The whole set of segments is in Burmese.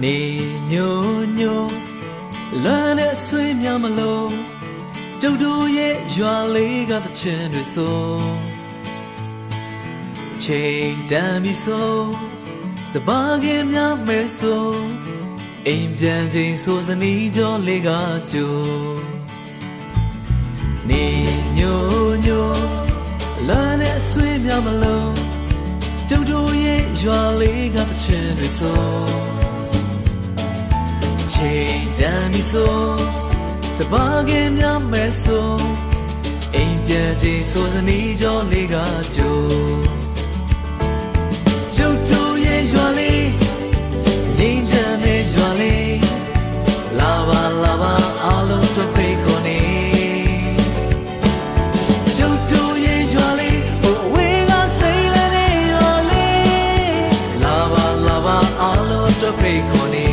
နေညိုညိုလမ်းနဲ့ဆွေးများမလို့ကျုပ်တို့ရဲ့ရွာလေးကတချင်တွေဆိုချိန်တန်ပြီဆိုစပါးကင်များမဲဆိုအိမ်ပြန်ချိန်ဆိုစနီးကြောလေးကကြိုနေညိုညိုလမ်းနဲ့ဆွေးများမလို့ကျုပ်တို့ရဲ့ရွာလေးကတချင်တွေဆိုချိန်တန်ပြီဆိုစပါးကင်များမဲဆိုအိမ်ပြန်ချိန်ဆိုစနီးကြောလေးကကြိုကျုပ်တို့ရဲ့ရွာလေးငြိမ်းချမ်းတဲ့ရွာလေးလာပါလာပါအားလုံးတို့ဖိတ်ခေါ်နေကျုပ်တို့ရဲ့ရွာလေးဟိုဝေးကစိတ်လည်းတဲ့ရွာလေးလာပါလာပါအားလုံးတို့ဖိတ်ခေါ်နေ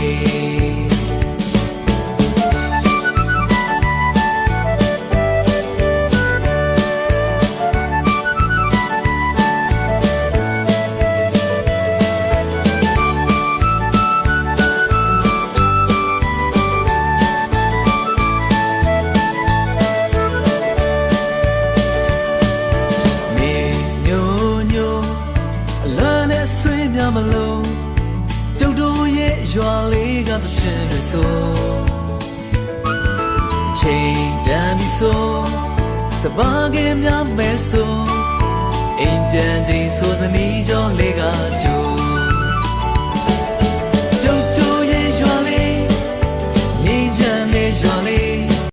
မလို့ကျုပ်တို့ရဲ့ရွာလေးကတချင်တွေဆိုချိန်တန်ပြီဆိုစပါးကင်များမဲဆိုအိမ်ပြန်ချိန်ဆိုသနီးကြောလေးကကြို